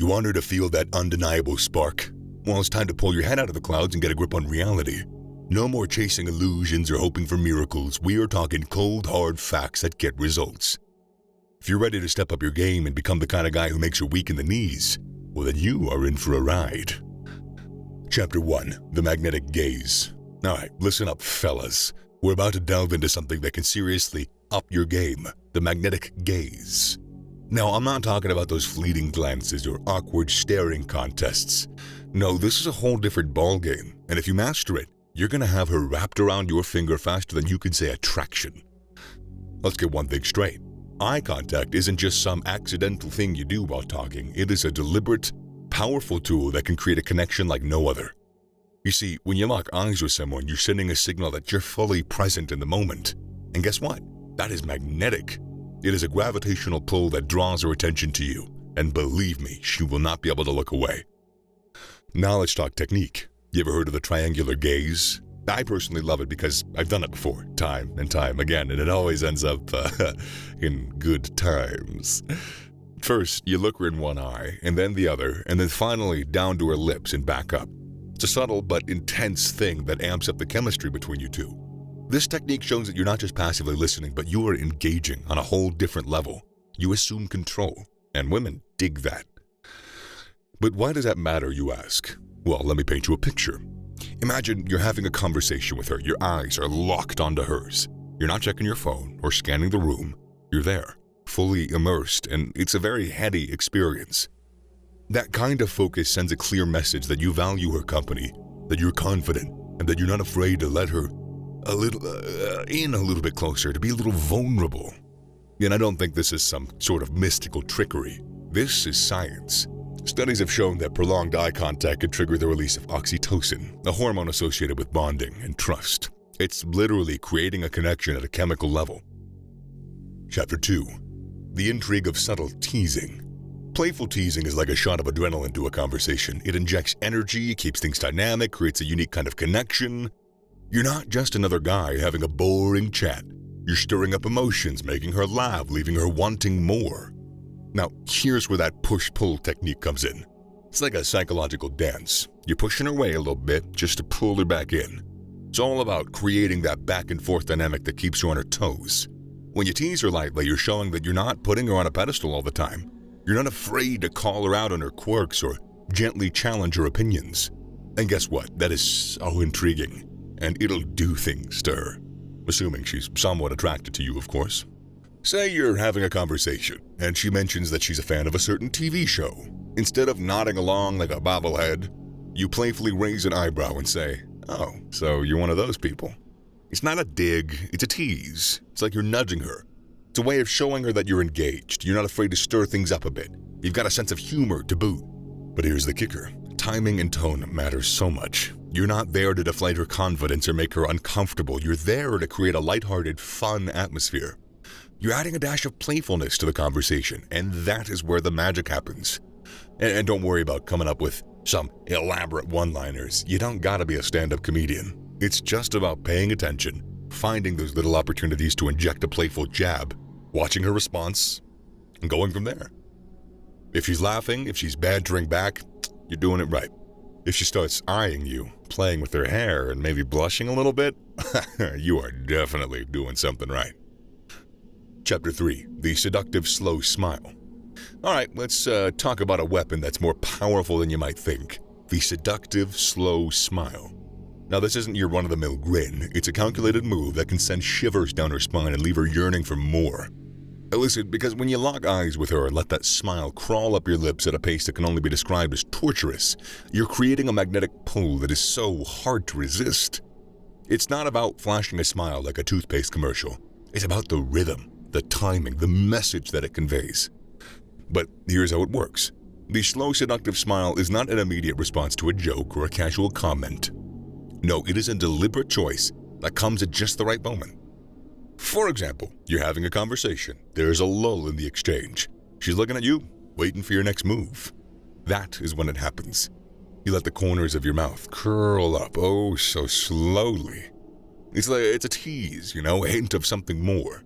You want her to feel that undeniable spark? Well, it's time to pull your head out of the clouds and get a grip on reality. No more chasing illusions or hoping for miracles. We are talking cold, hard facts that get results. If you're ready to step up your game and become the kind of guy who makes her weak in the knees, well, then you are in for a ride. Chapter 1, The Magnetic Gaze. All right, listen up, fellas. We're about to delve into something that can seriously up your game, the magnetic gaze. Now, I'm not talking about those fleeting glances or awkward staring contests. No, this is a whole different ballgame, and if you master it, you're gonna have her wrapped around your finger faster than you can say attraction. Let's get one thing straight. Eye contact isn't just some accidental thing you do while talking. It is a deliberate, powerful tool that can create a connection like no other. You see, when you lock eyes with someone, you're sending a signal that you're fully present in the moment. And guess what? That is magnetic. It is a gravitational pull that draws her attention to you. And believe me, she will not be able to look away. Now let's talk technique. You ever heard of the triangular gaze? I personally love it because I've done it before, time and time again, and it always ends up in good times. First, you look her in one eye, and then the other, and then finally down to her lips and back up. It's a subtle but intense thing that amps up the chemistry between you two. This technique shows that you're not just passively listening, but you are engaging on a whole different level. You assume control, and women dig that. But why does that matter, you ask? Well, let me paint you a picture. Imagine you're having a conversation with her. Your eyes are locked onto hers. You're not checking your phone or scanning the room. You're there, fully immersed, and it's a very heady experience. That kind of focus sends a clear message that you value her company, that you're confident, and that you're not afraid to let her a little bit closer, to be a little vulnerable. And I don't think this is some sort of mystical trickery. This is science. Studies have shown that prolonged eye contact can trigger the release of oxytocin, a hormone associated with bonding and trust. It's literally creating a connection at a chemical level. Chapter 2, The Intrigue of Subtle Teasing. Playful teasing is like a shot of adrenaline to a conversation. It injects energy, keeps things dynamic, creates a unique kind of connection. You're not just another guy having a boring chat. You're stirring up emotions, making her laugh, leaving her wanting more. Now, here's where that push-pull technique comes in. It's like a psychological dance. You're pushing her away a little bit just to pull her back in. It's all about creating that back-and-forth dynamic that keeps her on her toes. When you tease her lightly, you're showing that you're not putting her on a pedestal all the time. You're not afraid to call her out on her quirks or gently challenge her opinions. And guess what? That is so intriguing, and it'll do things to her. Assuming she's somewhat attracted to you, of course. Say you're having a conversation, and she mentions that she's a fan of a certain TV show. Instead of nodding along like a bobblehead, you playfully raise an eyebrow and say, "Oh, so you're one of those people." It's not a dig, it's a tease. It's like you're nudging her. It's a way of showing her that you're engaged. You're not afraid to stir things up a bit. You've got a sense of humor to boot. But here's the kicker. Timing and tone matters so much. You're not there to deflate her confidence or make her uncomfortable. You're there to create a lighthearted, fun atmosphere. You're adding a dash of playfulness to the conversation, and that is where the magic happens. And don't worry about coming up with some elaborate one-liners. You don't gotta be a stand-up comedian. It's just about paying attention, finding those little opportunities to inject a playful jab, watching her response, and going from there. If she's laughing, if she's bantering back, you're doing it right. If she starts eyeing you, playing with her hair, and maybe blushing a little bit, you are definitely doing something right. Chapter 3, The Seductive Slow Smile. All right, let's talk about a weapon that's more powerful than you might think. The seductive slow smile. Now, this isn't your run-of-the-mill grin. It's a calculated move that can send shivers down her spine and leave her yearning for more. Now listen, because when you lock eyes with her and let that smile crawl up your lips at a pace that can only be described as torturous, you're creating a magnetic pull that is so hard to resist. It's not about flashing a smile like a toothpaste commercial. It's about the rhythm, the timing, the message that it conveys. But here's how it works. The slow seductive smile is not an immediate response to a joke or a casual comment. No, it is a deliberate choice that comes at just the right moment. For example, you're having a conversation. There's a lull in the exchange. She's looking at you, waiting for your next move. That is when it happens. You let the corners of your mouth curl up, oh so slowly. It's a tease, a hint of something more.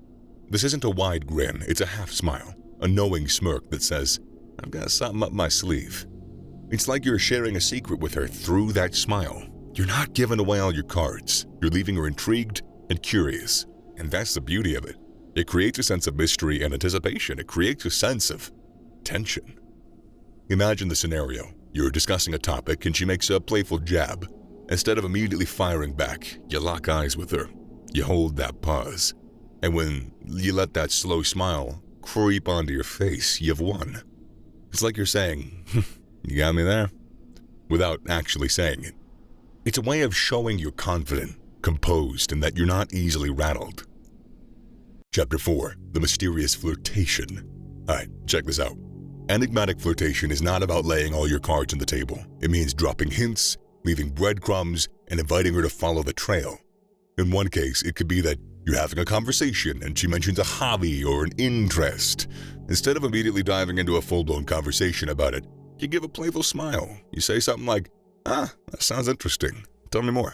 This isn't a wide grin, it's a half smile, a knowing smirk that says, I've got something up my sleeve. It's like you're sharing a secret with her through that smile. You're not giving away all your cards. You're leaving her intrigued and curious. And that's the beauty of it. It creates a sense of mystery and anticipation. It creates a sense of tension. Imagine the scenario. You're discussing a topic and she makes a playful jab. Instead of immediately firing back, you lock eyes with her. You hold that pause. And when you let that slow smile creep onto your face, you've won. It's like you're saying, you got me there, without actually saying it. It's a way of showing you're confident, composed, and that you're not easily rattled. Chapter 4, The Mysterious Flirtation. Alright, check this out. Enigmatic flirtation is not about laying all your cards on the table. It means dropping hints, leaving breadcrumbs, and inviting her to follow the trail. In one case, it could be that you're having a conversation and she mentions a hobby or an interest. Instead of immediately diving into a full-blown conversation about it, you give a playful smile. You say something like, that sounds interesting. Tell me more.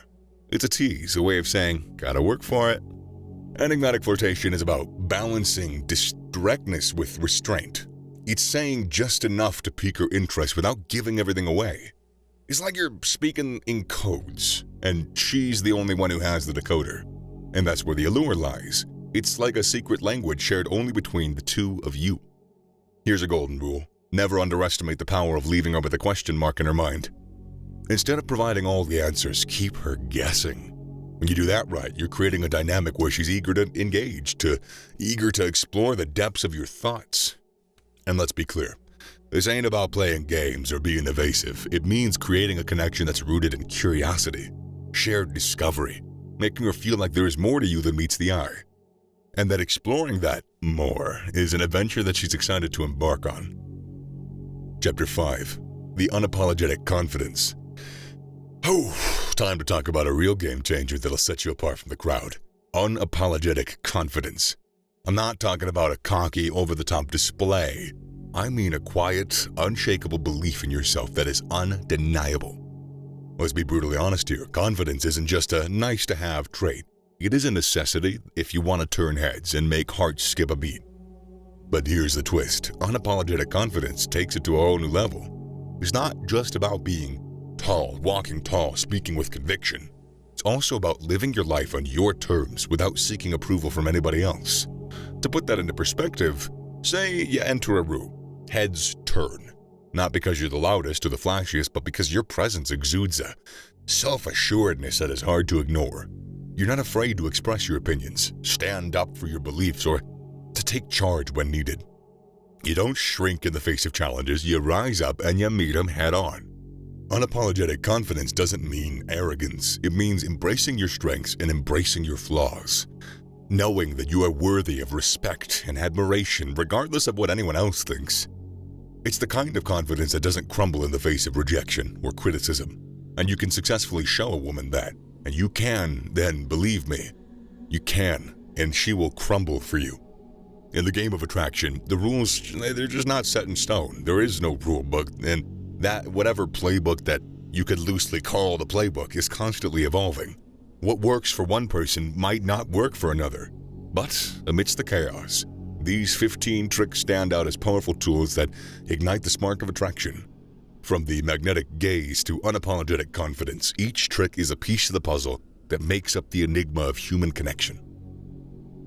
It's a tease, a way of saying, gotta work for it. Enigmatic flirtation is about balancing directness with restraint. It's saying just enough to pique her interest without giving everything away. It's like you're speaking in codes, and she's the only one who has the decoder. And that's where the allure lies. It's like a secret language shared only between the two of you. Here's a golden rule. Never underestimate the power of leaving her with a question mark in her mind. Instead of providing all the answers, keep her guessing. When you do that right, you're creating a dynamic where she's eager to engage, eager to explore the depths of your thoughts. And let's be clear, this ain't about playing games or being evasive. It means creating a connection that's rooted in curiosity, shared discovery, making her feel like there is more to you than meets the eye. And that exploring that more is an adventure that she's excited to embark on. Chapter 5, The Unapologetic Confidence. Time to talk about a real game changer that'll set you apart from the crowd. Unapologetic confidence. I'm not talking about a cocky, over-the-top display. I mean a quiet, unshakable belief in yourself that is undeniable. Let's be brutally honest here. Confidence isn't just a nice-to-have trait. It is a necessity if you want to turn heads and make hearts skip a beat. But here's the twist. Unapologetic confidence takes it to a whole new level. It's not just about being tall, walking tall, speaking with conviction. It's also about living your life on your terms without seeking approval from anybody else. To put that into perspective, say you enter a room, heads turn. Not because you're the loudest or the flashiest, but because your presence exudes a self-assuredness that is hard to ignore. You're not afraid to express your opinions, stand up for your beliefs, or to take charge when needed. You don't shrink in the face of challenges, you rise up and you meet them head on. Unapologetic confidence doesn't mean arrogance. It means embracing your strengths and embracing your flaws. Knowing that you are worthy of respect and admiration regardless of what anyone else thinks. It's the kind of confidence that doesn't crumble in the face of rejection or criticism. And you can successfully show a woman that. And you can, then, believe me, you can, and she will crumble for you. In the game of attraction, the rules, they're just not set in stone. There is no rule book, and that whatever playbook that you could loosely call the playbook is constantly evolving. What works for one person might not work for another. But amidst the chaos, these 15 tricks stand out as powerful tools that ignite the spark of attraction. From the magnetic gaze to unapologetic confidence, each trick is a piece of the puzzle that makes up the enigma of human connection.